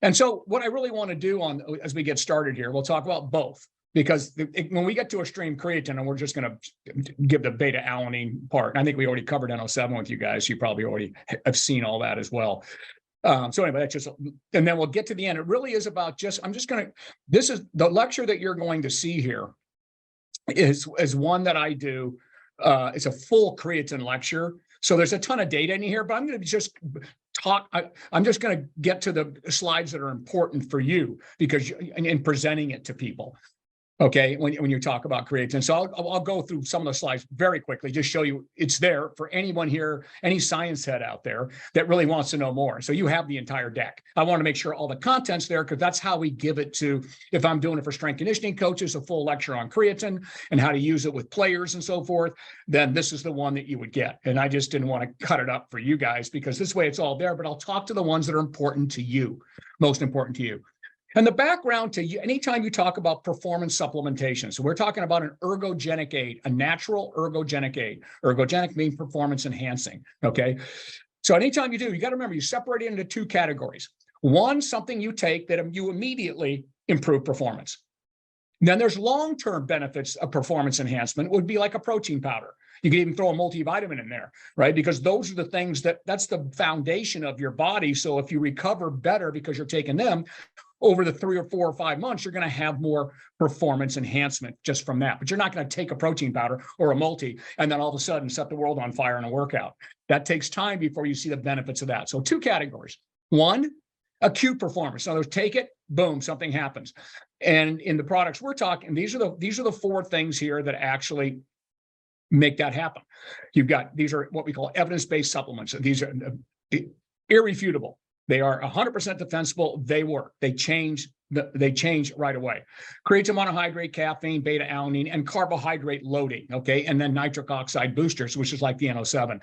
And so what I really want to do as we get started here, we'll talk about both, because when we get to extreme creatine, and we're just going to give the beta alanine part, and I think we already covered N07 with you guys. You probably already have seen all that as well. So anyway, that's just, and then we'll get to the end. It really is about this is the lecture that you're going to see here is one that I do. It's a full creatine lecture. So there's a ton of data in here, but I'm going to just talk. I'm just going to get to the slides that are important for you, because in presenting it to people. Okay, when you talk about creatine. So I'll go through some of the slides very quickly, just show you it's there for anyone here, any science head out there that really wants to know more. So you have the entire deck. I want to make sure all the content's there, because that's how we give it to, if I'm doing it for strength conditioning coaches, a full lecture on creatine and how to use it with players and so forth, then this is the one that you would get. And I just didn't want to cut it up for you guys, because this way it's all there, but I'll talk to the ones that are important to you, most important to you. And the background to you, anytime you talk about performance supplementation, so we're talking about an ergogenic aid, a natural ergogenic aid. Ergogenic means performance enhancing, okay? So anytime you do, you got to remember, you separate it into two categories. One, something you take that you immediately improve performance. Then there's long-term benefits of performance enhancement, would be like a protein powder. You can even throw a multivitamin in there, right? Because those are the things that's the foundation of your body. So if you recover better because you're taking them, over the 3 or 4 or 5 months, you're going to have more performance enhancement just from that. But you're not going to take a protein powder or a multi and then all of a sudden set the world on fire in a workout. That takes time before you see the benefits of that. So two categories. One, acute performance. In other words, take it, boom, something happens. And in the products we're talking, these are the 4 things here that actually make that happen. These are what we call evidence-based supplements. These are irrefutable. They are 100% defensible. They work. They change right away. Creatine monohydrate, caffeine, beta alanine, and carbohydrate loading. Okay, and then nitric oxide boosters, which is like the N07,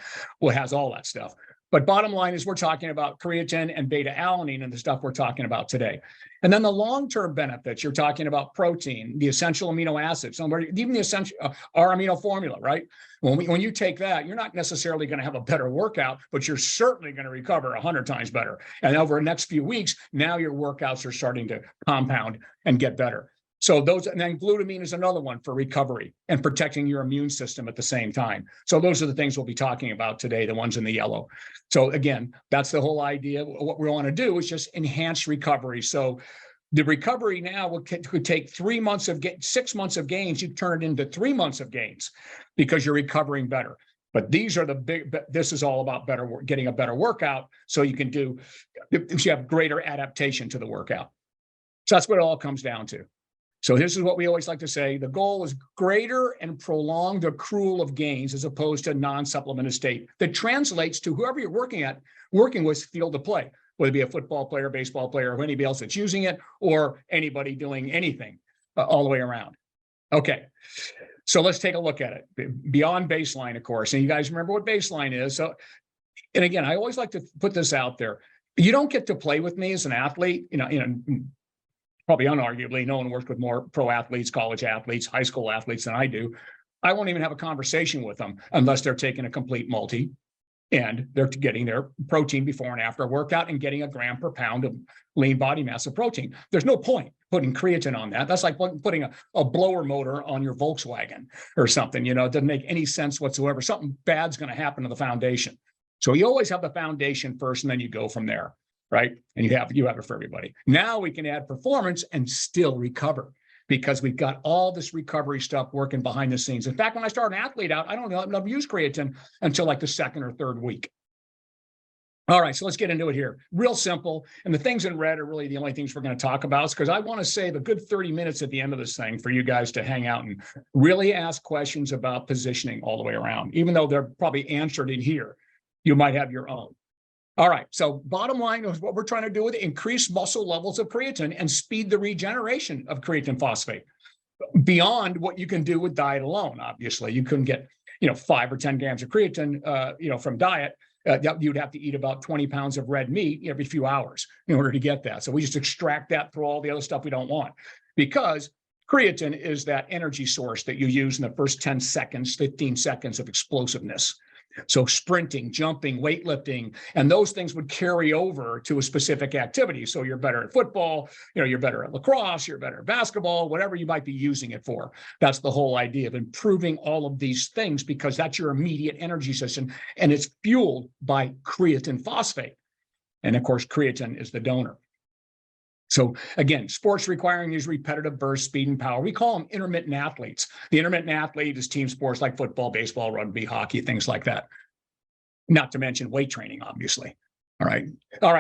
has all that stuff. But bottom line is, we're talking about creatine and beta alanine and the stuff we're talking about today. And then the long-term benefits, you're talking about protein, the essential amino acids, even the essential our amino formula, right? When you take that, you're not necessarily going to have a better workout, but you're certainly going to recover 100 times better. And over the next few weeks, now your workouts are starting to compound and get better. So and then glutamine is another one for recovery and protecting your immune system at the same time. So those are the things we'll be talking about today, the ones in the yellow. So again, that's the whole idea. What we want to do is just enhance recovery. So the recovery now could take 6 months of gains. You turn it into 3 months of gains because you're recovering better. But these are this is all about getting a better workout, so you have greater adaptation to the workout. So that's what it all comes down to. So this is what we always like to say. The goal is greater and prolonged accrual of gains as opposed to non-supplemented state that translates to whoever you're working with field of play, whether it be a football player, baseball player, or anybody else that's using it, or anybody doing anything all the way around. Okay, so let's take a look at it. Beyond baseline, of course, and you guys remember what baseline is. So, and again, I always like to put this out there. You don't get to play with me as an athlete, probably unarguably, no one works with more pro athletes, college athletes, high school athletes than I do. I won't even have a conversation with them unless they're taking a complete multi and they're getting their protein before and after a workout and getting a gram per pound of lean body mass of protein. There's no point putting creatine on that. That's like putting a blower motor on your Volkswagen or something. It doesn't make any sense whatsoever. Something bad's going to happen to the foundation. So you always have the foundation first, and then you go from there. Right? And you have it for everybody. Now we can add performance and still recover, because we've got all this recovery stuff working behind the scenes. In fact, when I start an athlete out, I don't never use creatine until like the 2nd or 3rd week. All right, so let's get into it here. Real simple. And the things in red are really the only things we're going to talk about, because I want to save a good 30 minutes at the end of this thing for you guys to hang out and really ask questions about positioning all the way around. Even though they're probably answered in here, you might have your own. All right, so bottom line is what we're trying to do with increase muscle levels of creatine and speed the regeneration of creatine phosphate beyond what you can do with diet alone. Obviously, you couldn't get 5 or 10 grams of creatine from diet. You'd have to eat about 20 pounds of red meat every few hours in order to get that. So we just extract that through all the other stuff we don't want, because creatine is that energy source that you use in the first 10 seconds, 15 seconds of explosiveness. So sprinting, jumping, weightlifting, and those things would carry over to a specific activity. So you're better at football, you're better at lacrosse, you're better at basketball, whatever you might be using it for. That's the whole idea of improving all of these things, because that's your immediate energy system, and it's fueled by creatine phosphate. And of course, creatine is the donor. So again, sports requiring these repetitive bursts, speed, and power, we call them intermittent athletes. The intermittent athlete is team sports like football, baseball, rugby, hockey, things like that. Not to mention weight training, obviously. All right.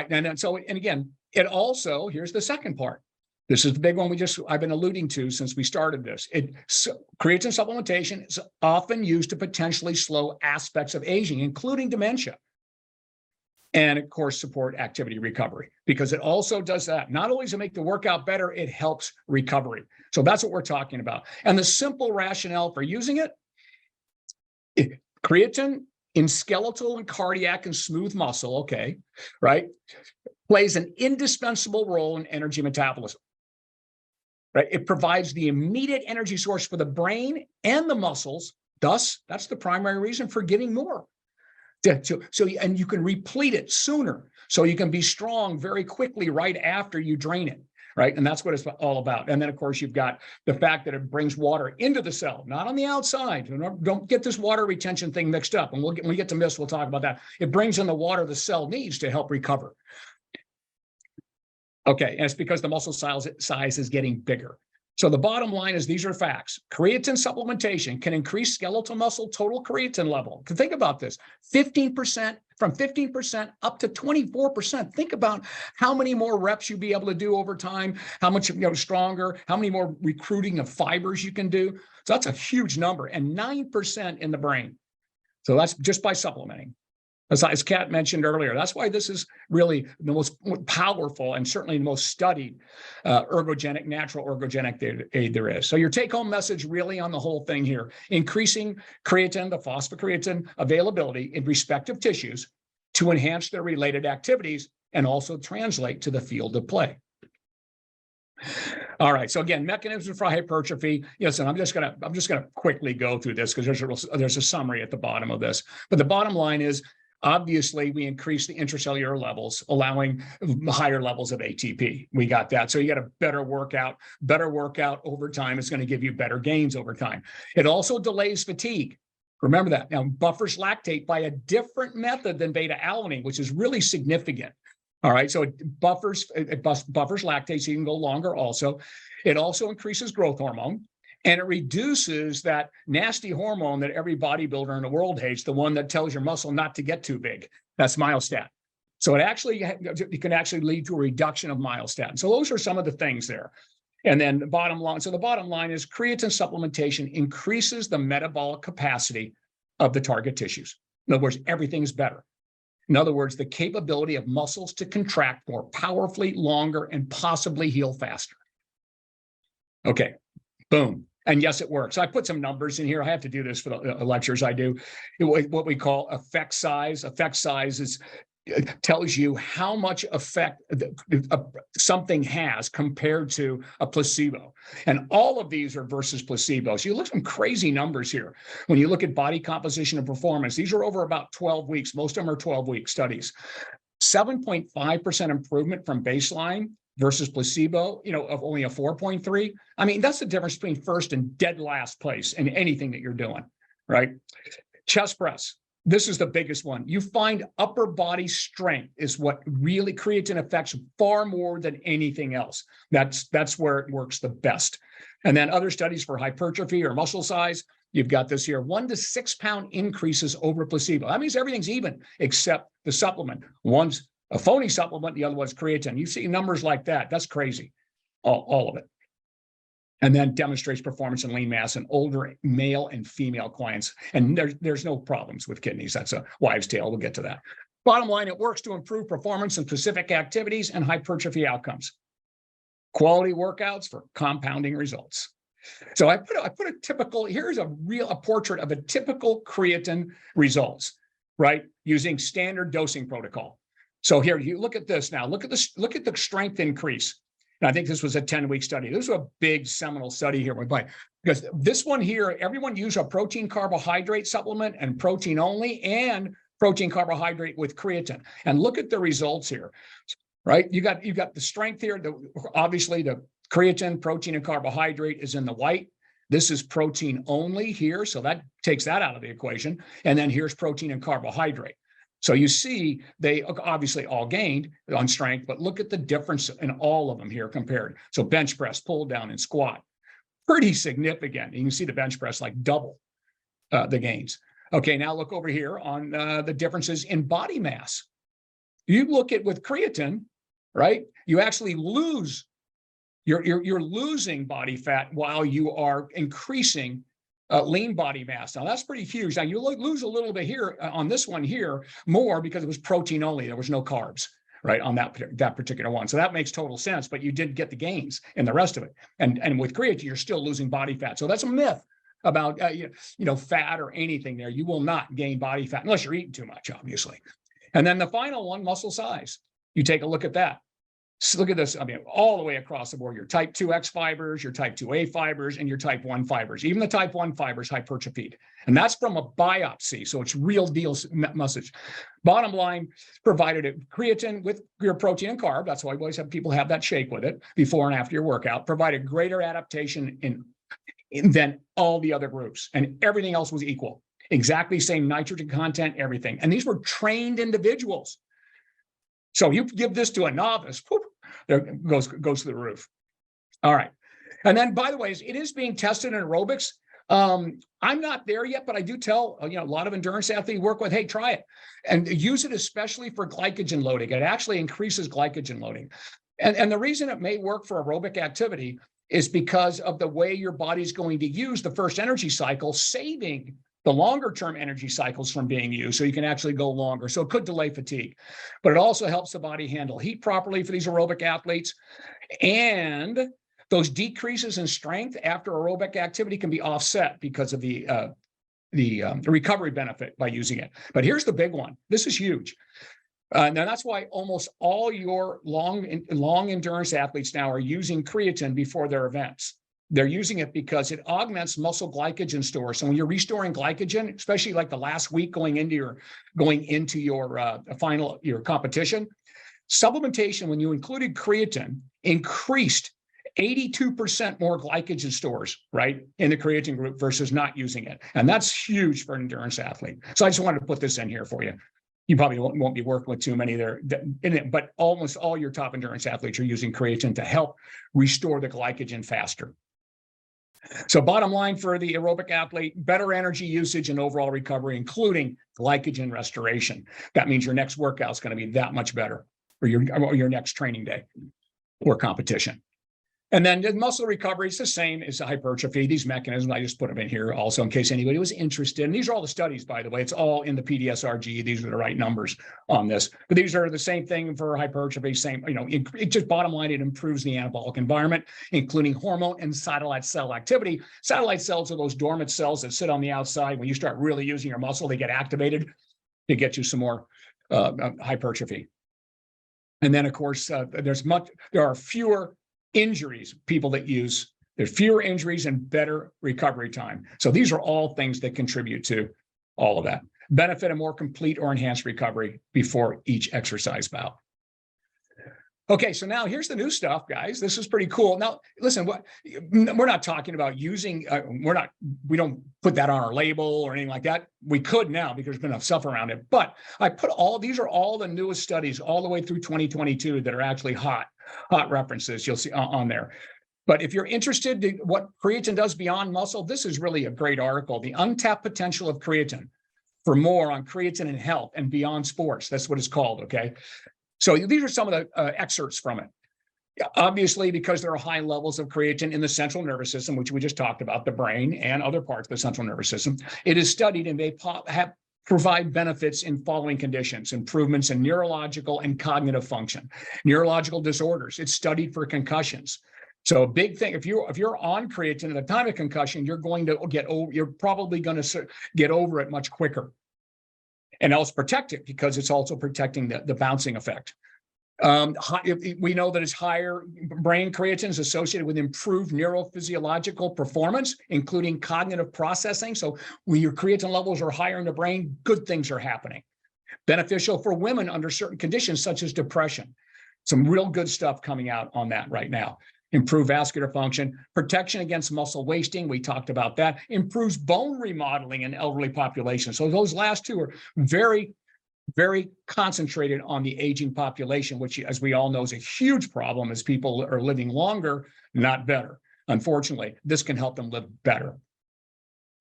And again, it also, here's the second part. This is the big one I've been alluding to since we started this. Creatine supplementation is often used to potentially slow aspects of aging, including dementia. And of course, support activity recovery, because it also does that. Not only does it make the workout better, it helps recovery. So that's what we're talking about. And the simple rationale for using it, creatine in skeletal and cardiac and smooth muscle, okay, right, plays an indispensable role in energy metabolism. Right? It provides the immediate energy source for the brain and the muscles. Thus, that's the primary reason for getting more. And you can replete it sooner, so you can be strong very quickly right after you drain it, right? And that's what it's all about. And then, of course, you've got the fact that it brings water into the cell, not on the outside. Don't get this water retention thing mixed up. And when we get to mist, we'll talk about that. It brings in the water the cell needs to help recover. Okay, and it's because the muscle size is getting bigger. So the bottom line is, these are facts. Creatine supplementation can increase skeletal muscle total creatine level. Think about this, 15%, from 15% up to 24%. Think about how many more reps you'll be able to do over time, how much stronger, how many more recruiting of fibers you can do. So that's a huge number, and 9% in the brain. So that's just by supplementing. As Kat mentioned earlier, that's why this is really the most powerful and certainly the most studied natural ergogenic aid there is. So your take-home message really on the whole thing here: increasing creatine, the phosphocreatine availability in respective tissues to enhance their related activities and also translate to the field of play. All right. So again, mechanisms for hypertrophy. Yes, and I'm just gonna quickly go through this because there's a summary at the bottom of this. But the bottom line is, obviously, we increase the intracellular levels, allowing higher levels of ATP. We got that. So you got a better workout over time. It's going to give you better gains over time. It also delays fatigue. Remember that. Now, buffers lactate by a different method than beta-alanine, which is really significant. All right. So it buffers lactate, so you can go longer also. It also increases growth hormone. And it reduces that nasty hormone that every bodybuilder in the world hates, the one that tells your muscle not to get too big. That's myostatin. So it can actually lead to a reduction of myostatin. So those are some of the things there. And then the bottom line is creatine supplementation increases the metabolic capacity of the target tissues. In other words, everything's better. In other words, the capability of muscles to contract more powerfully, longer, and possibly heal faster. Okay, boom. And yes, it works. I put some numbers in here. I have to do this for the lectures I do. What we call effect size. Effect size tells you how much effect something has compared to a placebo. And all of these are versus placebo. So you look at some crazy numbers here. When you look at body composition and performance, these are over about 12 weeks. Most of them are 12-week studies. 7.5% improvement from baseline versus placebo, of only a 4.3. I mean, that's the difference between first and dead last place in anything that you're doing, right? Chest press. This is the biggest one. You find upper body strength is what really creatine affects far more than anything else. That's where it works the best. And then other studies for hypertrophy or muscle size, you've got this here, 1 to 6 pound increases over placebo. That means everything's even except the supplement. One's a phony supplement, the other one's creatine. You see numbers like that. That's crazy, all of it. And then demonstrates performance in lean mass in older male and female clients. And there's no problems with kidneys. That's a wives' tale. We'll get to that. Bottom line, it works to improve performance in specific activities and hypertrophy outcomes. Quality workouts for compounding results. So I put a typical, here's a portrait of a typical creatine results, right? Using standard dosing protocol. So here, you look at this now. Look at the strength increase. And I think this was a 10-week study. This was a big seminal study here, because this one here, everyone used a protein carbohydrate supplement and protein only, and protein carbohydrate with creatine. And look at the results here, right? You got the strength here. Obviously, the creatine, protein, and carbohydrate is in the white. This is protein only here, so that takes that out of the equation. And then here's protein and carbohydrate. So you see, they obviously all gained on strength, but look at the difference in all of them here compared. So bench press, pull down, and squat, pretty significant. You can see the bench press like double the gains. Okay, now look over here on the differences in body mass. You look at with creatine, right? You actually lose, you're losing body fat while you are increasing lean body mass. Now that's pretty huge. Now you lose a little bit here on this one here, more because it was protein only. There was no carbs, right, on that particular one. So that makes total sense, but you did get the gains in the rest of it. And with creatine, you're still losing body fat. So that's a myth about fat or anything there. You will not gain body fat unless you're eating too much, obviously. And then the final one, muscle size. You take a look at that. So look at this. I mean, all the way across the board, your type 2X fibers, your type 2A fibers, and your type 1 fibers. Even the type 1 fibers hypertrophied. And that's from a biopsy. So it's real deal message. Bottom line, provided it creatine with your protein and carb. That's why I always have people have that shake with it before and after your workout. Provided greater adaptation than all the other groups. And everything else was equal. Exactly same nitrogen content, everything. And these were trained individuals. So you give this to a novice, whoop, there goes to the roof. All right. And then, by the way, it is being tested in aerobics. I'm not there yet, but I do tell a lot of endurance athletes work with, hey, try it and use it, especially for glycogen loading. It actually increases glycogen loading. And the reason it may work for aerobic activity is because of the way your body's going to use the first energy cycle, saving the longer term energy cycles from being used, so you can actually go longer. So it could delay fatigue, but it also helps the body handle heat properly for these aerobic athletes. And those decreases in strength after aerobic activity can be offset because of the recovery benefit by using it. But here's the big one. This is huge. Now that's why almost all your long endurance athletes now are using creatine before their events. They're using it because it augments muscle glycogen stores. So when you're restoring glycogen, especially like the last week going into your your competition, supplementation, when you included creatine, increased 82% more glycogen stores, right, in the creatine group versus not using it. And that's huge for an endurance athlete. So I just wanted to put this in here for you. You probably won't be working with too many there in it, but almost all your top endurance athletes are using creatine to help restore the glycogen faster. So bottom line for the aerobic athlete, better energy usage and overall recovery, including glycogen restoration. That means your next workout is going to be that much better, or your next training day or competition. And then the muscle recovery is the same as the hypertrophy. These mechanisms, I just put them in here also in case anybody was interested. And these are all the studies, by the way. It's all in the PDSRG. These are the right numbers on this. But these are the same thing for hypertrophy. Same, it just bottom line, it improves the anabolic environment, including hormone and satellite cell activity. Satellite cells are those dormant cells that sit on the outside. When you start really using your muscle, they get activated to get you some more hypertrophy. And then, of course, there are fewer injuries, people that use, there's fewer injuries and better recovery time. So these are all things that contribute to all of that. Benefit a more complete or enhanced recovery before each exercise bout. Okay, so now here's the new stuff, guys. This is pretty cool. Now, listen, we're not talking about using, we don't put that on our label or anything like that. We could now because there's been enough stuff around it. But I put these are all the newest studies all the way through 2022 that are actually hot references you'll see on there. But if you're interested in what creatine does beyond muscle, this is really a great article, The Untapped Potential of Creatine, for more on creatine and health and beyond sports. That's what it's called, okay? So these are some of the excerpts from it. Obviously, because there are high levels of creatine in the central nervous system, which we just talked about, the brain and other parts of the central nervous system, it is studied and they provide benefits in following conditions: improvements in neurological and cognitive function, neurological disorders. It's studied for concussions. So a big thing, if you're on creatine at the time of concussion, you're probably going to get over it much quicker. And also protect it because it's also protecting the bouncing effect. We know that it's higher brain creatine is associated with improved neurophysiological performance, including cognitive processing. So when your creatine levels are higher in the brain, good things are happening. Beneficial for women under certain conditions, such as depression. Some real good stuff coming out on that right now. Improve vascular function, protection against muscle wasting. We talked about that. Improves bone remodeling in elderly populations. So those last two are very, very concentrated on the aging population, which, as we all know, is a huge problem as people are living longer, not better. Unfortunately, this can help them live better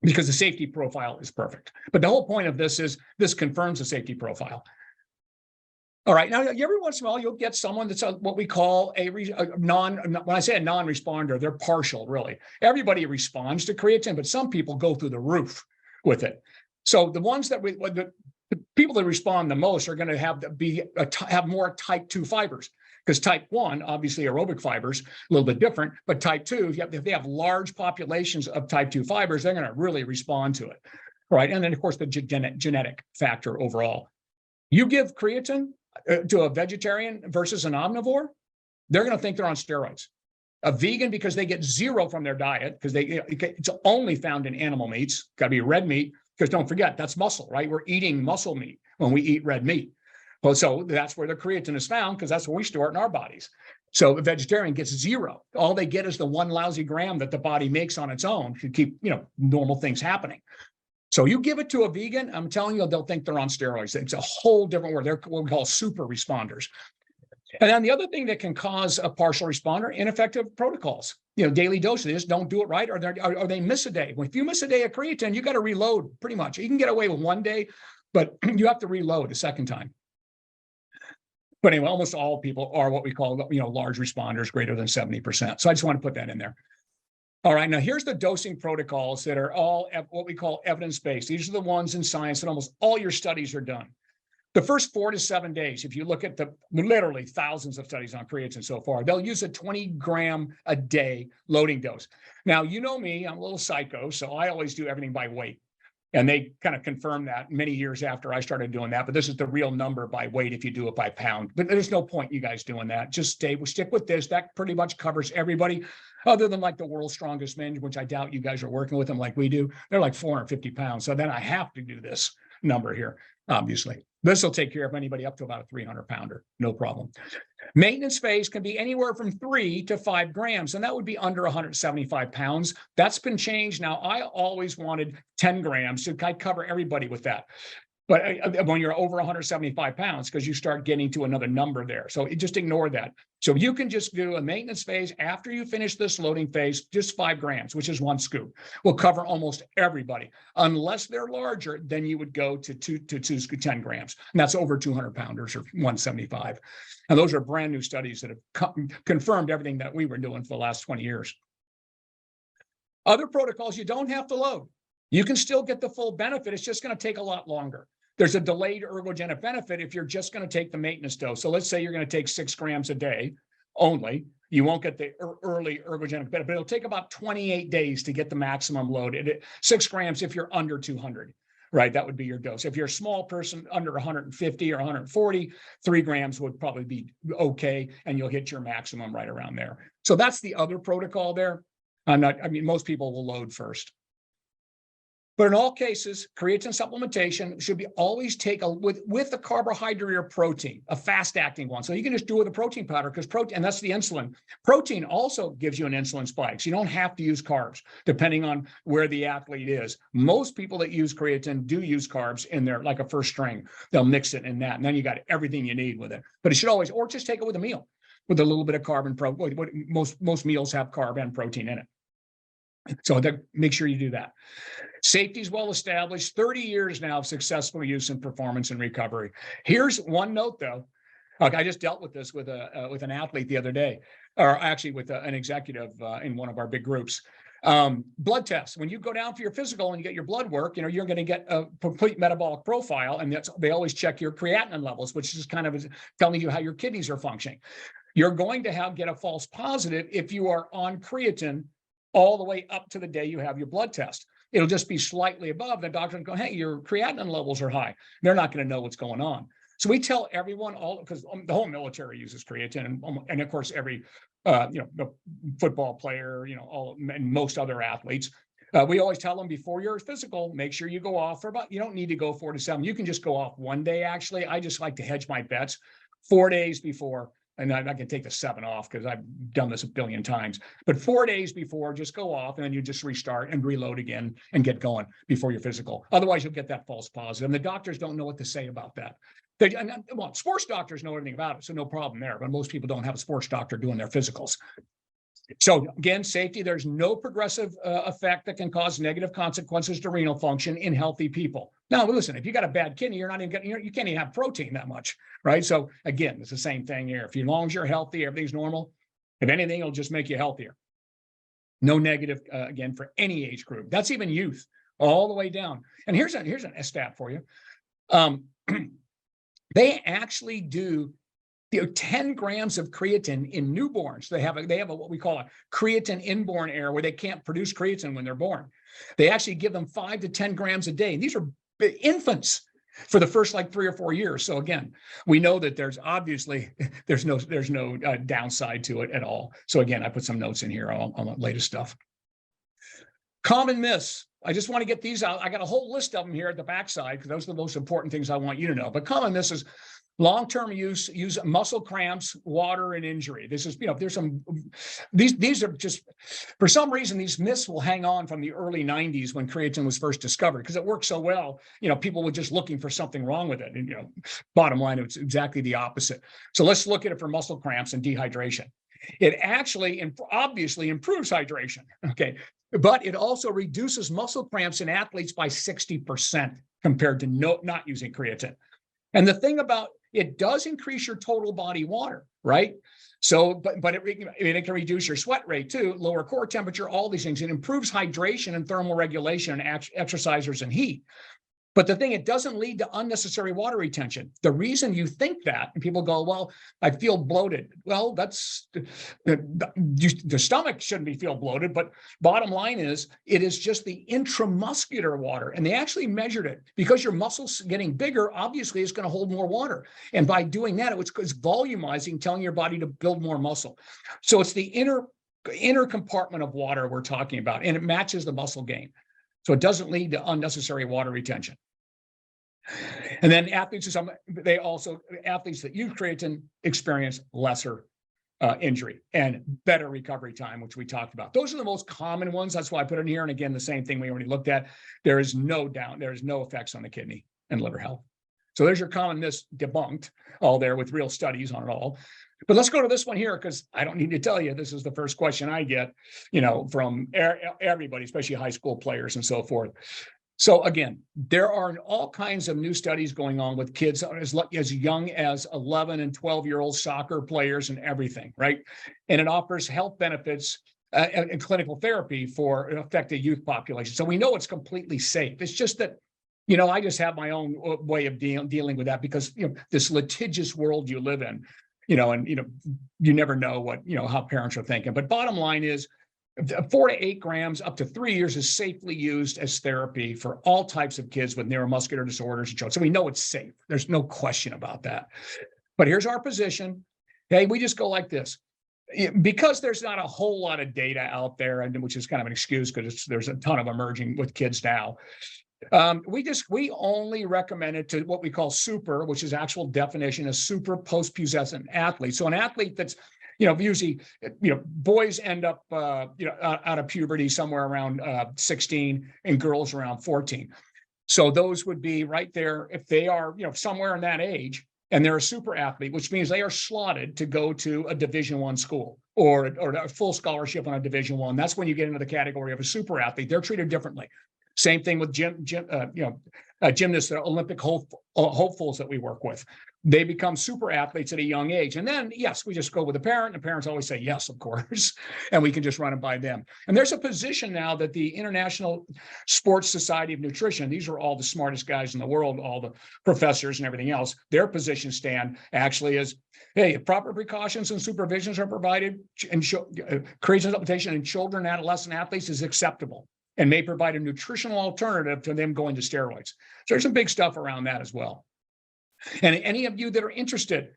because the safety profile is perfect. But the whole point of this is this confirms the safety profile. All right, now every once in a while you'll get someone that's what we call when I say a non-responder, they're partial, really. Everybody responds to creatine, but some people go through the roof with it. So the ones that the people that respond the most are going to have more type 2 fibers, because type 1, obviously aerobic fibers, a little bit different, but type 2, if they have large populations of type 2 fibers, they're going to really respond to it. Right. And then, of course, the genetic factor overall. You give creatine to a vegetarian versus an omnivore, they're going to think they're on steroids. A vegan, because they get zero from their diet, because it's only found in animal meats, got to be red meat, because don't forget, that's muscle, right? We're eating muscle meat when we eat red meat. Well, so that's where the creatine is found, because that's where we store it in our bodies. So a vegetarian gets zero. All they get is the one lousy gram that the body makes on its own to keep, normal things happening. So you give it to a vegan, I'm telling you, they'll think they're on steroids. It's a whole different word. They're what we call super responders. And then the other thing that can cause a partial responder, ineffective protocols. Daily doses, don't do it right, or they miss a day. If you miss a day of creatine, you got to reload pretty much. You can get away with one day, but you have to reload a second time. But anyway, almost all people are what we call, large responders, greater than 70%. So I just want to put that in there. All right, now here's the dosing protocols that are all what we call evidence-based. These are the ones in science that almost all your studies are done. The first 4 to 7 days, if you look at the literally thousands of studies on creatine so far, they'll use a 20 gram a day loading dose. Now, you know me, I'm a little psycho, so I always do everything by weight. And they kind of confirmed that many years after I started doing that. But this is the real number by weight if you do it by pound. But there's no point you guys doing that. Just stick with this. That pretty much covers everybody, other than like the world's strongest men, which I doubt you guys are working with them like we do. They're like 450 pounds. So then I have to do this number here, obviously. This will take care of anybody up to about a 300 pounder, no problem. Maintenance phase can be anywhere from 3 to 5 grams, and that would be under 175 pounds. That's been changed. Now, I always wanted 10 grams, so I cover everybody with that. But when you're over 175 pounds, because you start getting to another number there. So just ignore that. So you can just do a maintenance phase after you finish this loading phase, just 5 grams, which is 1 scoop. Will cover almost everybody. Unless they're larger, then you would go to 10 grams. And that's over 200 pounders or 175. And those are brand new studies that have confirmed everything that we were doing for the last 20 years. Other protocols, you don't have to load. You can still get the full benefit. It's just going to take a lot longer. There's a delayed ergogenic benefit if you're just going to take the maintenance dose. So let's say you're going to take 6 grams a day only. You won't get the early ergogenic benefit, but it'll take about 28 days to get the maximum load. 6 grams if you're under 200, right? That would be your dose. If you're a small person under 150 or 140, 3 grams would probably be okay, and you'll hit your maximum right around there. So that's the other protocol there. Most people will load first. But in all cases, creatine supplementation should be always taken with a carbohydrate or protein, a fast-acting one. So you can just do it with a protein powder, because protein, and that's the insulin. Protein also gives you an insulin spike. So you don't have to use carbs, depending on where the athlete is. Most people that use creatine do use carbs in there, like a first string. They'll mix it in that, and then you got everything you need with it. But it should always, or just take it with a meal, with a little bit of carb and protein. Most meals have carb and protein in it. So make sure you do that. Safety is well established, 30 years now of successful use in performance and recovery. Here's one note, though. I just dealt with this with an athlete the other day, or actually with an executive in one of our big groups. Blood tests. When you go down for your physical and you get your blood work, you're going to get a complete metabolic profile, and they always check your creatinine levels, which is kind of telling you how your kidneys are functioning. You're going to get a false positive if you are on creatine all the way up to the day you have your blood test. It'll just be slightly above. The doctor will go, hey, your creatinine levels are high. They're not going to know what's going on. So we tell everyone, all because the whole military uses creatine, and of course every the football player, all and most other athletes. We always tell them before your physical, make sure you go off for you don't need to go 4 to 7. You can just go off one day. Actually, I just like to hedge my bets 4 days before. And I can take the 7 off because I've done this a billion times. But 4 days before, just go off and then you just restart and reload again and get going before your physical. Otherwise, you'll get that false positive. And the doctors don't know what to say about that. Well, sports doctors know everything about it, so no problem there. But most people don't have a sports doctor doing their physicals. So again, safety, there's no progressive effect that can cause negative consequences to renal function in healthy people. Now, listen, if you got a bad kidney, you're not even getting, you can't even have protein that much, right? So again, it's the same thing here. If as long as you're healthy, everything's normal. If anything, it'll just make you healthier. No negative, again, for any age group. That's even youth, all the way down. And here's a stat for you. They actually do 10 grams of creatine in newborns. They have what we call a creatine inborn error where they can't produce creatine when they're born. They actually give them 5 to 10 grams a day. And these are infants for the first like 3 or 4 years. So again, we know that there's no downside to it at all. So again, I put some notes in here on the latest stuff. Common myths. I just want to get these out. I got a whole list of them here at the backside because those are the most important things I want you to know. But common myths is long-term use muscle cramps, water, and injury. This is, there's some, these are just, for some reason, these myths will hang on from the early 90s when creatine was first discovered because it worked so well, people were just looking for something wrong with it. And, bottom line, it's exactly the opposite. So let's look at it for muscle cramps and dehydration. It actually and obviously improves hydration. Okay. But it also reduces muscle cramps in athletes by 60% compared to not using creatine. And the thing about it does increase your total body water, right? So, but it can reduce your sweat rate too, lower core temperature, all these things. It improves hydration and thermal regulation in exercisers and heat. But the thing, it doesn't lead to unnecessary water retention. The reason you think that, and people go, well, I feel bloated. Well, that's the stomach shouldn't feel bloated, but bottom line is, it is just the intramuscular water. And they actually measured it because your muscles getting bigger, obviously it's going to hold more water. And by doing that, it's volumizing, telling your body to build more muscle. So it's the inner compartment of water we're talking about, and it matches the muscle gain. So it doesn't lead to unnecessary water retention. And then athletes that use creatine experience lesser injury and better recovery time, which we talked about. Those are the most common ones. That's why I put it in here. And again, the same thing we already looked at. There is no doubt. There is no effects on the kidney and liver health. So there's your common myths debunked all there with real studies on it all. But let's go to this one here, because I don't need to tell you, this is the first question I get, from everybody, especially high school players and so forth. So again, there are all kinds of new studies going on with kids as young as 11 and 12-year-old soccer players and everything, right? And it offers health benefits and clinical therapy for an affected youth population. So we know it's completely safe. It's just that, I just have my own way of dealing with that because, this litigious world you live in, and, you never know what, how parents are thinking. But bottom line is 4 to 8 grams up to 3 years is safely used as therapy for all types of kids with neuromuscular disorders. So we know it's safe. There's no question about that. But here's our position. Hey, we just go like this. Because there's not a whole lot of data out there, and which is kind of an excuse because there's a ton of emerging with kids now. We only recommend it to what we call super, which is actual definition of super post-pubescent athlete. So an athlete that's, usually, boys end up, out of puberty somewhere around 16 and girls around 14. So those would be right there if they are, somewhere in that age and they're a super athlete, which means they are slotted to go to a Division I school or a full scholarship on a Division I. That's when you get into the category of a super athlete. They're treated differently. Same thing with gymnasts, Olympic hopefuls that we work with. They become super athletes at a young age. And then, yes, we just go with the parent. And the parents always say, yes, of course. And we can just run it by them. And there's a position now that the International Sports Society of Nutrition, these are all the smartest guys in the world, all the professors and everything else, their position stand actually is, hey, if proper precautions and supervisions are provided, and creatine supplementation in children and adolescent athletes is acceptable and may provide a nutritional alternative to them going to steroids. So there's some big stuff around that as well. And any of you that are interested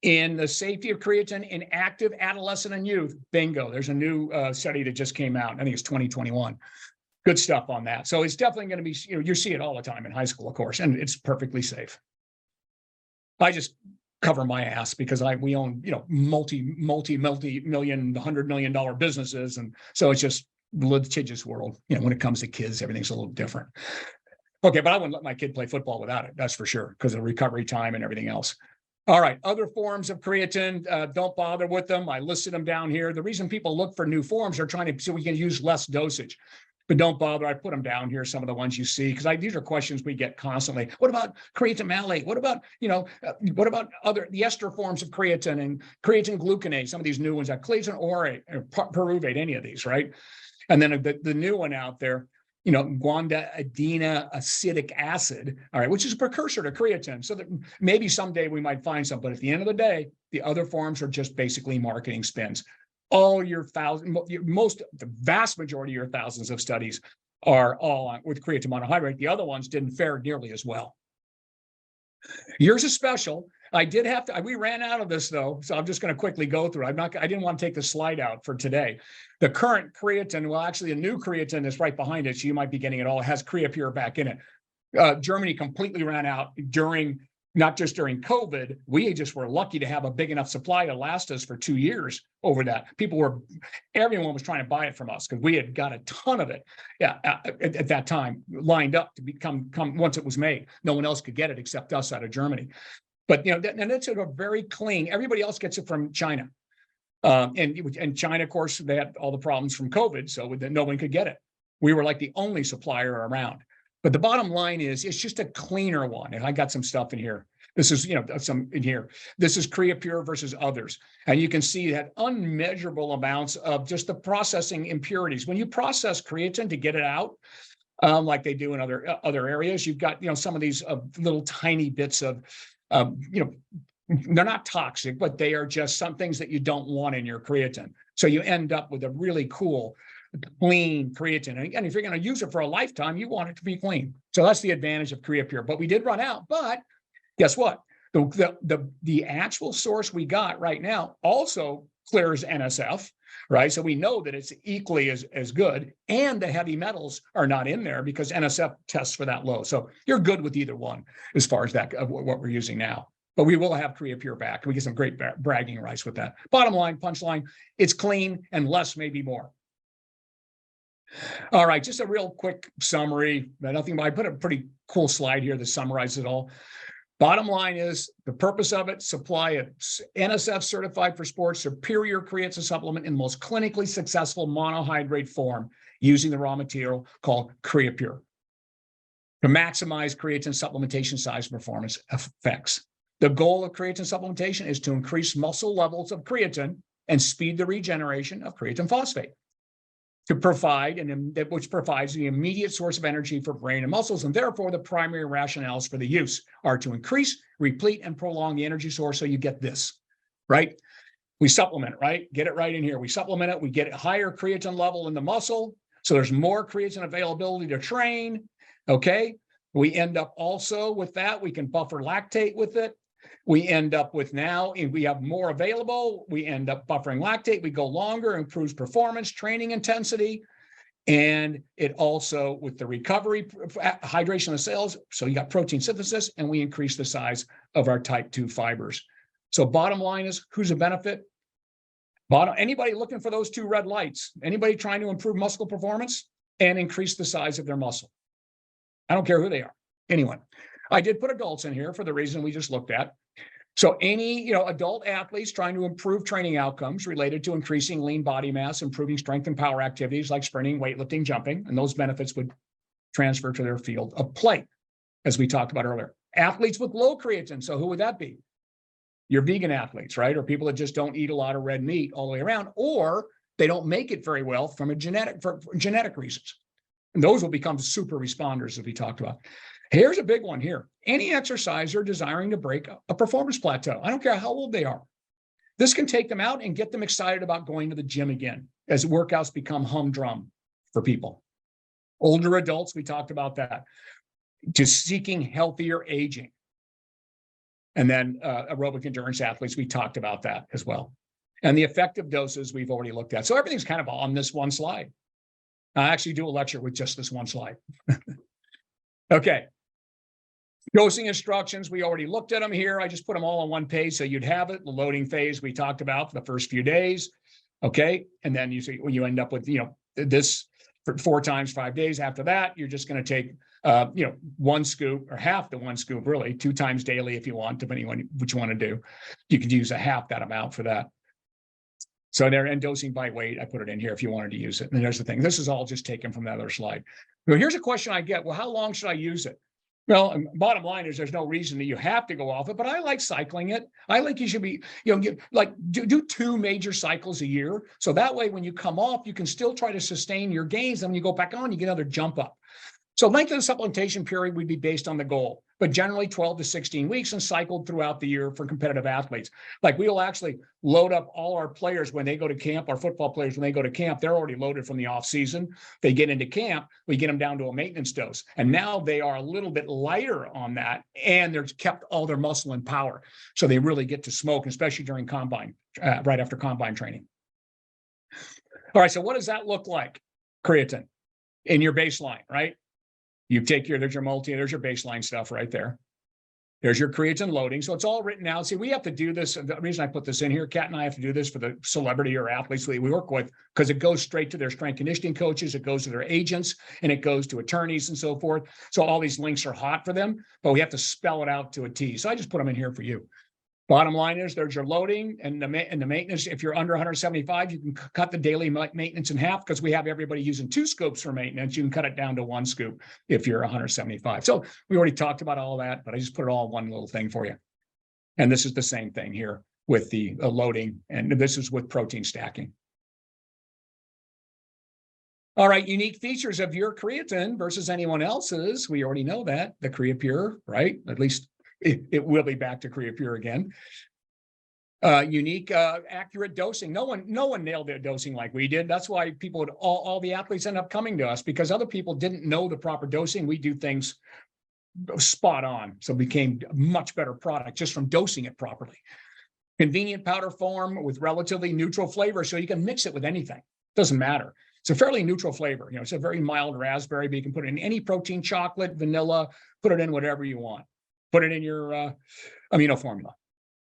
in the safety of creatine in active adolescent and youth, bingo, there's a new study that just came out. I think it's 2021. Good stuff on that. So it's definitely going to be, you see it all the time in high school, of course, and it's perfectly safe. I just cover my ass because we own, multi-million, $100 million businesses. And so it's just litigious world. When it comes to kids, everything's a little different. Okay, but I wouldn't let my kid play football without it. That's for sure, because of recovery time and everything else. All right, other forms of creatine, don't bother with them. I listed them down here. The reason people look for new forms are so we can use less dosage. But don't bother. I put them down here, some of the ones you see, because these are questions we get constantly. What about creatine malate? What about, what about the ester forms of creatine and creatine gluconate? Some of these new ones, creatine orate, or pyruvate, any of these, right? And then the new one out there, guanidinic acetic acid, all right, which is a precursor to creatine. So that maybe someday we might find some, but at the end of the day, the other forms are just basically marketing spins. The vast majority of your thousands of studies are all with creatine monohydrate. The other ones didn't fare nearly as well. Yours is special. We ran out of this though, so I'm just going to quickly go through. I didn't want to take the slide out for today. The current creatine, well, actually a new creatine is right behind it, so you might be getting it all. It has Creapure back in it. Germany completely ran out not just during COVID. We just were lucky to have a big enough supply to last us for 2 years over that. Everyone was trying to buy it from us because we had got a ton of it at that time lined up to come once it was made. No one else could get it except us out of Germany. But, and it's a very clean, everybody else gets it from China. And China, of course, they had all the problems from COVID, so no one could get it. We were like the only supplier around. But the bottom line is, it's just a cleaner one. And I got some stuff in here. This is, some in here. This is Creapure versus others. And you can see that unmeasurable amounts of just the processing impurities. When you process creatine to get it out, like they do in other areas, you've got, some of these little tiny bits of, they're not toxic, but they are just some things that you don't want in your creatine. So you end up with a really cool, clean creatine. And if you're going to use it for a lifetime, you want it to be clean. So that's the advantage of Creapure. But we did run out. But guess what? The actual source we got right now also clears NSF, right? So we know that it's equally as good, and the heavy metals are not in there because NSF tests for that low. So you're good with either one as far as that, what we're using now. But we will have Creapure back. We get some great bragging rights with that. Bottom line, punchline, it's clean and less, maybe more. All right, just a real quick summary. I put a pretty cool slide here that summarizes it all. Bottom line is the purpose of it: supply a NSF certified for sports superior creatine supplement in the most clinically successful monohydrate form using the raw material called Creapure to maximize creatine supplementation size and performance effects. The goal of creatine supplementation is to increase muscle levels of creatine and speed the regeneration of creatine phosphate, which provides the immediate source of energy for brain and muscles. And therefore, the primary rationales for the use are to increase, replete, and prolong the energy source. So you get this, right? We supplement it, right? Get it right in here. We supplement it. We get a higher creatine level in the muscle. So there's more creatine availability to train. Okay. We end up also with that. We can buffer lactate with it. We end up with now, if we have more available, we end up buffering lactate. We go longer, improves performance, training intensity. And it also, with the recovery, hydration of the cells, so you got protein synthesis, and we increase the size of our type 2 fibers. So bottom line is, who's a benefit? Anybody looking for those 2 red lights, anybody trying to improve muscle performance and increase the size of their muscle. I don't care who they are, anyone. I did put adults in here for the reason we just looked at. So any, adult athletes trying to improve training outcomes related to increasing lean body mass, improving strength and power activities like sprinting, weightlifting, jumping, and those benefits would transfer to their field of play, as we talked about earlier. Athletes with low creatine. So who would that be? Your vegan athletes, right? Or people that just don't eat a lot of red meat all the way around, or they don't make it very well for genetic reasons. And those will become super responders, as we talked about. Here's a big one here. Any exerciser desiring to break a performance plateau. I don't care how old they are. This can take them out and get them excited about going to the gym again as workouts become humdrum for people. Older adults, we talked about that. Just seeking healthier aging. And then aerobic endurance athletes, we talked about that as well. And the effective doses we've already looked at. So everything's kind of on this one slide. I actually do a lecture with just this one slide. Okay. Dosing instructions, we already looked at them here. I just put them all on one page so you'd have it. The loading phase we talked about for the first few days. Okay. And then you see when you end up with, this for 4 times 5 days. After that, you're just going to take, 1 scoop or half the 1 scoop, really 2 times daily if you want, depending on what you want to do. You could use a half that amount for that. So there, and dosing by weight, I put it in here if you wanted to use it. And there's the thing. This is all just taken from the other slide. Well, here's a question I get. Well, how long should I use it? Well, bottom line is there's no reason that you have to go off it, but I like cycling it. I like you should be, do 2 major cycles a year. So that way, when you come off, you can still try to sustain your gains. And when you go back on, you get another jump up. So length of the supplementation period would be based on the goal, but generally 12 to 16 weeks and cycled throughout the year for competitive athletes. Like we will actually load up all our players when they go to camp, our football players, when they go to camp, they're already loaded from the off season. They get into camp, we get them down to a maintenance dose. And now they are a little bit lighter on that and they're kept all their muscle and power. So they really get to smoke, especially during combine, right after combine training. All right, so what does that look like? Creatine in your baseline, right? You take there's your there's your baseline stuff right there. There's your creatine loading. So it's all written out. See, we have to do this. The reason I put this in here, Kat and I have to do this for the celebrity or athletes that we work with, because it goes straight to their strength conditioning coaches, it goes to their agents, and it goes to attorneys and so forth. So all these links are hot for them, but we have to spell it out to a T. So I just put them in here for you. Bottom line is there's your loading and the maintenance. If you're under 175, you can cut the daily maintenance in half because we have everybody using 2 scoops for maintenance. You can cut it down to 1 scoop if you're 175. So we already talked about all that, but I just put it all in one little thing for you. And this is the same thing here with the loading, and this is with protein stacking. All right, unique features of your creatine versus anyone else's. We already know that, the CreaPure, right? At least it will be back to CreaPure again. Unique, accurate dosing. No one nailed their dosing like we did. That's why people would, all the athletes end up coming to us, because other people didn't know the proper dosing. We do things spot on. So it became a much better product just from dosing it properly. Convenient powder form with relatively neutral flavor. So you can mix it with anything. Doesn't matter. It's a fairly neutral flavor. It's a very mild raspberry, but you can put it in any protein, chocolate, vanilla, put it in whatever you want. Put it in your amino formula.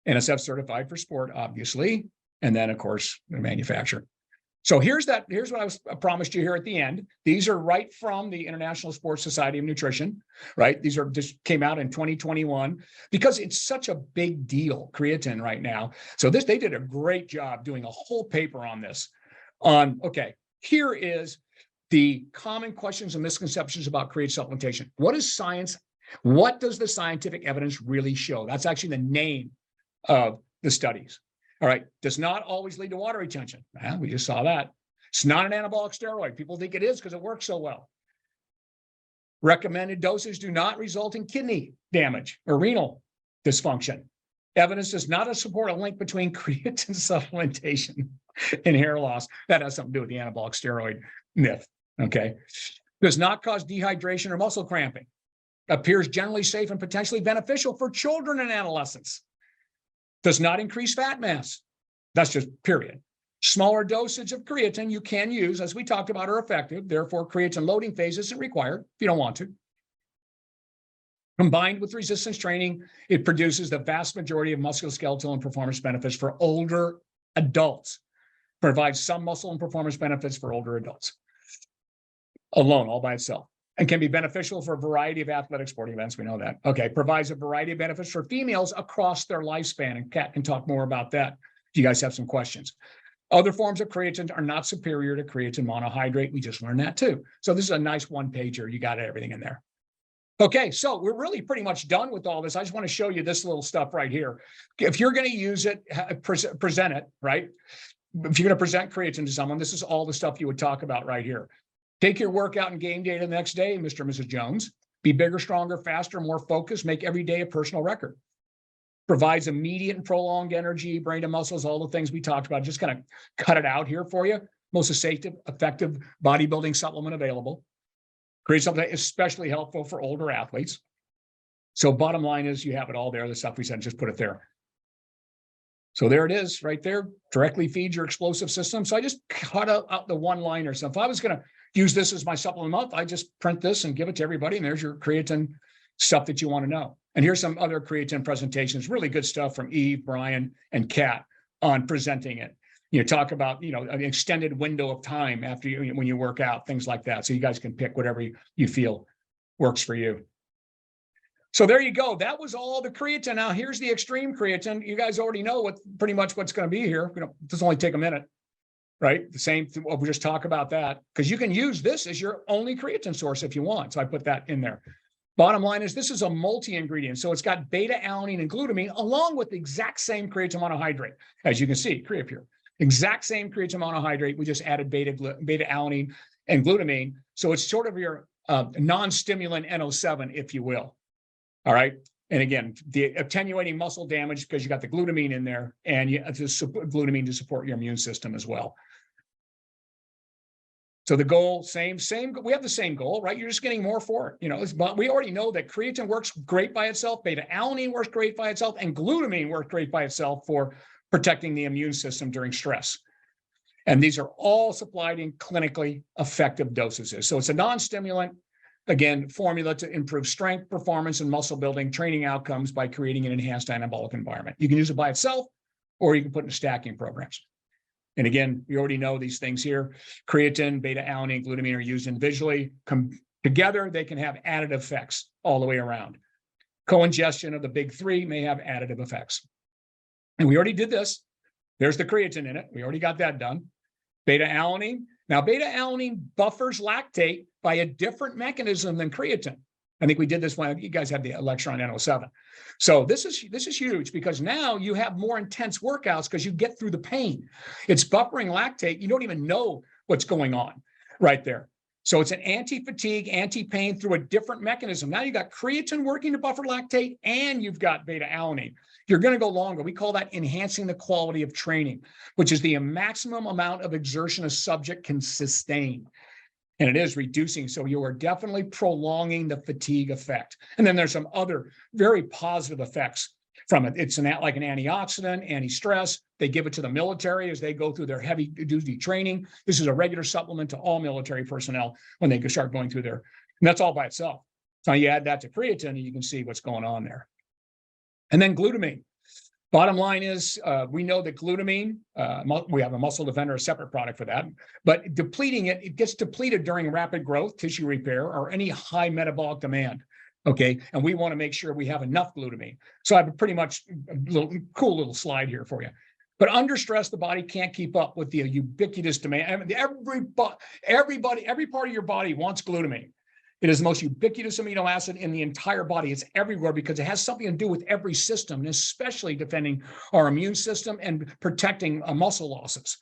NSF certified for sport, obviously. And then, of course, the manufacturer. So here's what I promised you here at the end. These are right from the International Sports Society of Nutrition, right? These are just came out in 2021 because it's such a big deal, creatine right now. So they did a great job doing a whole paper on this. Okay, here is the common questions and misconceptions about creatine supplementation. What is science? What does the scientific evidence really show? That's actually the name of the studies. All right. Does not always lead to water retention. Well, we just saw that. It's not an anabolic steroid. People think it is because it works so well. Recommended doses do not result in kidney damage or renal dysfunction. Evidence does not support a link between creatine supplementation and hair loss. That has something to do with the anabolic steroid myth. Okay. Does not cause dehydration or muscle cramping. Appears generally safe and potentially beneficial for children and adolescents. Does not increase fat mass. That's just period. Smaller dosage of creatine you can use, as we talked about, are effective. Therefore, creatine loading phase isn't required if you don't want to. Combined with resistance training, it produces the vast majority of musculoskeletal and performance benefits for older adults. Provides some muscle and performance benefits for older adults. Alone, all by itself. And can be beneficial for a variety of athletic sporting events. We know that. Okay, provides a variety of benefits for females across their lifespan. And Kat can talk more about that if you guys have some questions. Other forms of creatine are not superior to creatine monohydrate. We just learned that too. So this is a nice one-pager. You got everything in there. Okay, so we're really pretty much done with all this. I just want to show you this little stuff right here. If you're going to use it, present it, right? If you're going to present creatine to someone, this is all the stuff you would talk about right here. Take your workout and game day the next day, Mr. and Mrs. Jones. Be bigger, stronger, faster, more focused. Make every day a personal record. Provides immediate and prolonged energy, brain to muscles, all the things we talked about. Just kind of cut it out here for you. Most effective bodybuilding supplement available. Create something especially helpful for older athletes. So bottom line is you have it all there. The stuff we said, just put it there. So there it is right there, directly feeds your explosive system. So I just cut out the one-liner. So if I was going to use this as my supplement month, I just print this and give it to everybody. And there's your creatine stuff that you want to know. And here's some other creatine presentations, really good stuff from Eve, Brian, and Kat on presenting it. You talk about, an extended window of time after when you work out, things like that. So you guys can pick whatever you feel works for you. So there you go. That was all the creatine. Now here's the extreme creatine. You guys already know pretty much what's going to be here. This will only take a minute, right? The same. We'll just talk about that because you can use this as your only creatine source if you want. So I put that in there. Bottom line is this is a multi-ingredient. So it's got beta-alanine and glutamine along with the exact same creatine monohydrate. As you can see, Creapure. Exact same creatine monohydrate. We just added beta-alanine and glutamine. So it's sort of your non-stimulant NO7, if you will. All right. And again, the attenuating muscle damage because you got the glutamine in there and you have glutamine to support your immune system as well. So the goal, same, we have the same goal, right? You're just getting more for it. But we already know that creatine works great by itself, beta-alanine works great by itself, and glutamine works great by itself for protecting the immune system during stress. And these are all supplied in clinically effective dosages. So it's a non-stimulant, again, formula to improve strength, performance, and muscle building training outcomes by creating an enhanced anabolic environment. You can use it by itself, or you can put in stacking programs. And again, you already know these things here. Creatine, beta-alanine, glutamine are used individually. Together, they can have additive effects all the way around. Co-ingestion of the big three may have additive effects. And we already did this. There's the creatine in it. We already got that done. Beta-alanine. Now, beta-alanine buffers lactate by a different mechanism than creatine. I think we did this when you guys had the lecture on NO7. So this is huge because now you have more intense workouts because you get through the pain. It's buffering lactate. You don't even know what's going on right there. So it's an anti-fatigue, anti-pain through a different mechanism. Now you got creatine working to buffer lactate and you've got beta-alanine. You're going to go longer. We call that enhancing the quality of training, which is the maximum amount of exertion a subject can sustain. And it is reducing. So you are definitely prolonging the fatigue effect. And then there's some other very positive effects from it. It's like an antioxidant, anti-stress. They give it to the military as they go through their heavy duty training. This is a regular supplement to all military personnel when they start going through there. And that's all by itself. So you add that to creatine and you can see what's going on there. And then glutamine. Bottom line is we know that glutamine, we have a muscle defender, a separate product for that, but depleting it gets depleted during rapid growth, tissue repair, or any high metabolic demand. Okay. And we want to make sure we have enough glutamine. So I have pretty much a cool little slide here for you. But under stress, the body can't keep up with the ubiquitous demand. I mean, every part of your body wants glutamine. It is the most ubiquitous amino acid in the entire body. It's everywhere because it has something to do with every system, and especially defending our immune system and protecting muscle losses.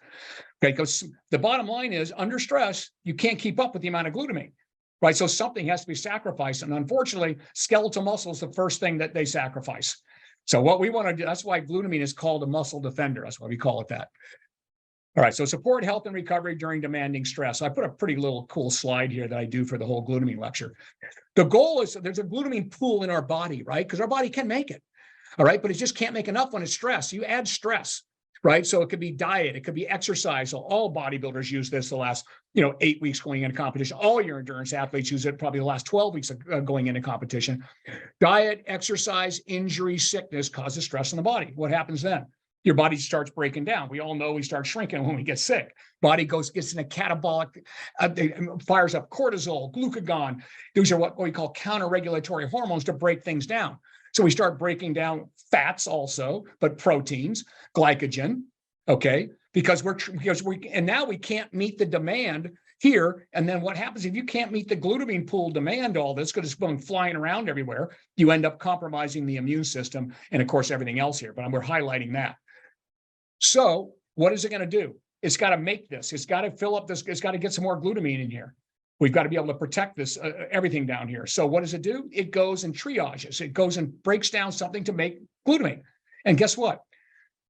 Okay, because the bottom line is under stress, you can't keep up with the amount of glutamine, right? So something has to be sacrificed. And unfortunately, skeletal muscle is the first thing that they sacrifice. So what we want to do, that's why glutamine is called a muscle defender. That's why we call it that. All right, so support health and recovery during demanding stress. I put a pretty little cool slide here that I do for the whole glutamine lecture. The goal is there's a glutamine pool in our body, right? Because our body can make it, all right? But it just can't make enough when it's stress. You add stress, right? So it could be diet, it could be exercise. So all bodybuilders use this the last, 8 weeks going into competition. All your endurance athletes use it probably the last 12 weeks of going into competition. Diet, exercise, injury, sickness causes stress in the body. What happens then? Your body starts breaking down. We all know we start shrinking when we get sick. Body gets in a catabolic, fires up cortisol, glucagon. These are what we call counter-regulatory hormones to break things down. So we start breaking down fats also, but proteins, glycogen, okay? Because now we can't meet the demand here. And then what happens if you can't meet the glutamine pool demand, all this, because it's going flying around everywhere, you end up compromising the immune system and, of course, everything else here. But we're highlighting that. So what is it going to do? It's got to make this. It's got to fill up this. It's got to get some more glutamine in here. We've got to be able to protect this, everything down here. So what does it do? It goes and triages. It goes and breaks down something to make glutamine. And guess what?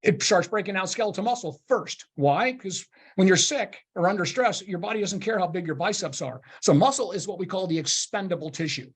It starts breaking down skeletal muscle first. Why? Because when you're sick or under stress, your body doesn't care how big your biceps are. So muscle is what we call the expendable tissue.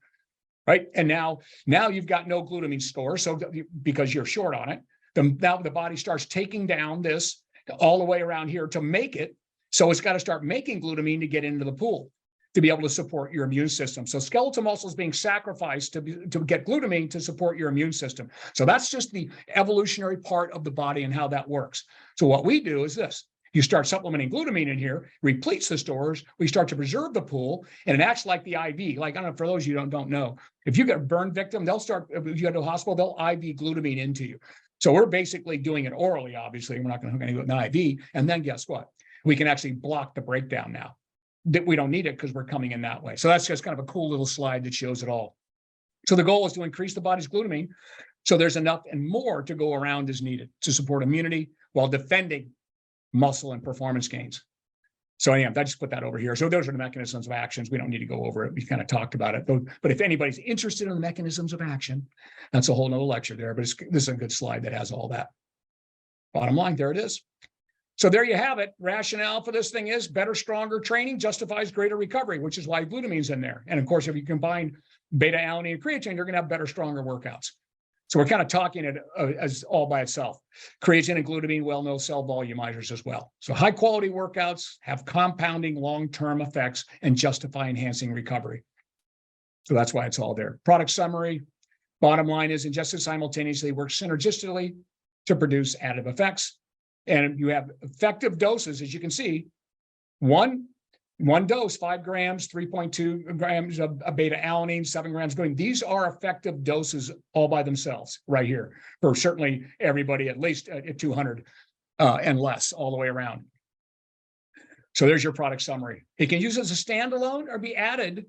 right? And now you've got no glutamine store, so because you're short on it, now the body starts taking down this all the way around here to make it. So it's got to start making glutamine to get into the pool to be able to support your immune system. So skeletal muscle is being sacrificed to get glutamine to support your immune system. So that's just the evolutionary part of the body and how that works. So what we do is this. You start supplementing glutamine in here, repletes the stores, we start to preserve the pool, and it acts like the IV. Like, I don't know, for those of you who don't know, if you get a burn victim, if you go to a hospital, they'll IV glutamine into you. So we're basically doing it orally, obviously. We're not going to do it in IV. And then guess what? We can actually block the breakdown now. We don't need it because we're coming in that way. So that's just kind of a cool little slide that shows it all. So the goal is to increase the body's glutamine so there's enough and more to go around as needed to support immunity while defending muscle and performance gains. So I just put that over here. So those are the mechanisms of actions. We don't need to go over it. We kind of talked about it. But if anybody's interested in the mechanisms of action, that's a whole nother lecture there. But this is a good slide that has all that. Bottom line, there it is. So there you have it. Rationale for this thing is better, stronger training justifies greater recovery, which is why glutamine's in there. And of course, if you combine beta alanine and creatine, you're going to have better, stronger workouts. So we're kind of talking it as all by itself. Creatine and glutamine, well-known cell volumizers as well. So high quality workouts have compounding long-term effects and justify enhancing recovery. So that's why it's all there. Product summary. Bottom line is ingested simultaneously works synergistically to produce additive effects. And you have effective doses, as you can see, one dose, 5 grams, 3.2 grams of beta alanine, 7 grams going. These are effective doses all by themselves right here for certainly everybody, at least at 200 and less all the way around. So there's your product summary. It can use as a standalone or be added,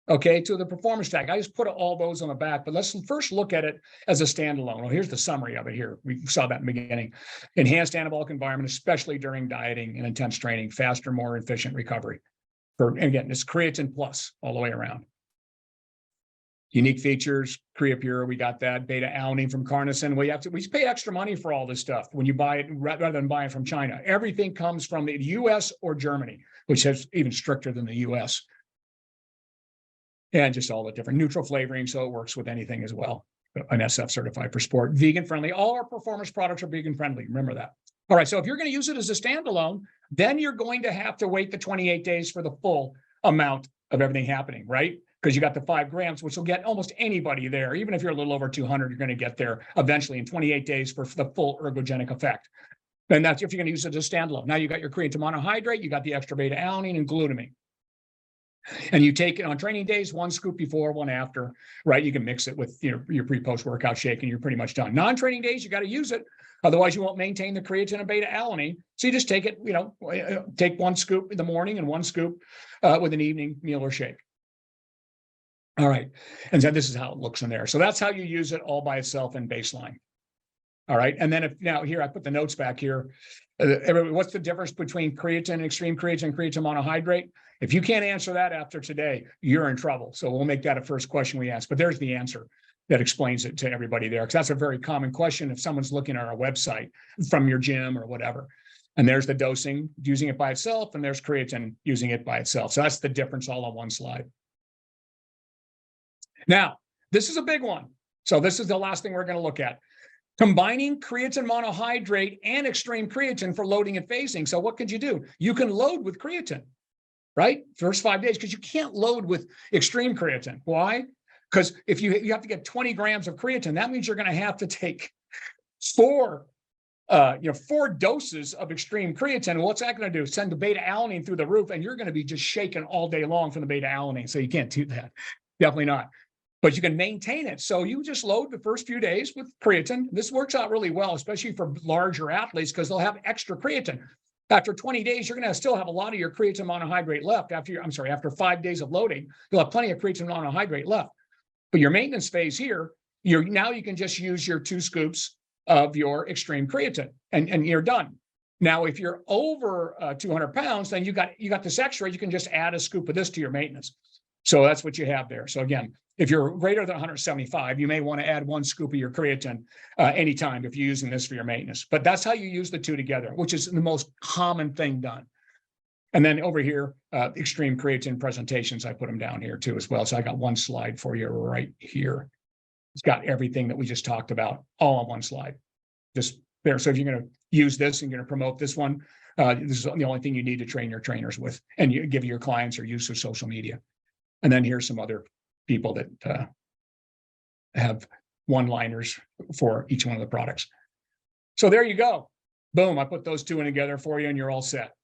okay, to the performance stack. I just put all those on the back, but let's first look at it as a standalone. Well, here's the summary of it here. We saw that in the beginning. Enhanced anabolic environment, especially during dieting and intense training, faster, more efficient recovery. And again, it's creatine plus all the way around. Unique features, Creapure, we got that. Beta alanine from Carnison. We pay extra money for all this stuff when you buy it rather than buying from China. Everything comes from the US or Germany, which is even stricter than the US. And just all the different neutral flavoring, so it works with anything as well. An SF certified for sport. Vegan friendly. All our performance products are vegan friendly. Remember that. All right, so if you're going to use it as a standalone, then you're going to have to wait the 28 days for the full amount of everything happening, right? Because you got the 5 grams, which will get almost anybody there. Even if you're a little over 200, you're going to get there eventually in 28 days for the full ergogenic effect. And that's if you're going to use it as a standalone. Now you got your creatine monohydrate, you got the extra beta alanine and glutamine. And you take it on training days, 1 scoop before, 1 after, right? You can mix it with your pre-post workout shake and you're pretty much done. Non-training days, you got to use it. Otherwise, you won't maintain the creatine and beta alanine. So you just take it, take 1 scoop in the morning and 1 scoop with an evening meal or shake. All right. And so this is how it looks in there. So that's how you use it all by itself in baseline. All right. And then now here, I put the notes back here. What's the difference between creatine and extreme creatine monohydrate? If you can't answer that after today, you're in trouble. So we'll make that a first question we ask. But there's the answer that explains it to everybody there, because that's a very common question if someone's looking at our website from your gym or whatever. And there's the dosing, using it by itself, and there's creatine using it by itself. So that's the difference all on one slide. Now, this is a big one. So this is the last thing we're going to look at. Combining creatine monohydrate and extreme creatine for loading and phasing. So what could you do? You can load with creatine, right? First 5 days, because you can't load with extreme creatine. Why? Because if you have to get 20 grams of creatine, that means you're going to have to take 4 doses of extreme creatine. What's that going to do? Send the beta alanine through the roof, and you're going to be just shaking all day long from the beta alanine. So you can't do that. Definitely not. But you can maintain it. So you just load the first few days with creatine. This works out really well, especially for larger athletes, because they'll have extra creatine. After 20 days, you're going to still have a lot of your creatine monohydrate left. After 5 days of loading, you'll have plenty of creatine monohydrate left. But your maintenance phase here, now you can just use your 2 scoops of your extreme creatine, and you're done. Now, if you're over 200 pounds, then you got this extra. You can just add a scoop of this to your maintenance. So that's what you have there. So again, if you're greater than 175, you may want to add 1 scoop of your creatine anytime if you're using this for your maintenance. But that's how you use the 2 together, which is the most common thing done. And then over here, extreme creatine presentations, I put them down here too as well. So I got one slide for you right here. It's got everything that we just talked about all on one slide. Just there. So if you're going to use this and you're going to promote this one, this is the only thing you need to train your trainers with, and you give your clients or use of social media. And then here's some other people that have one-liners for each one of the products. So there you go. Boom, I put those two in together for you and you're all set.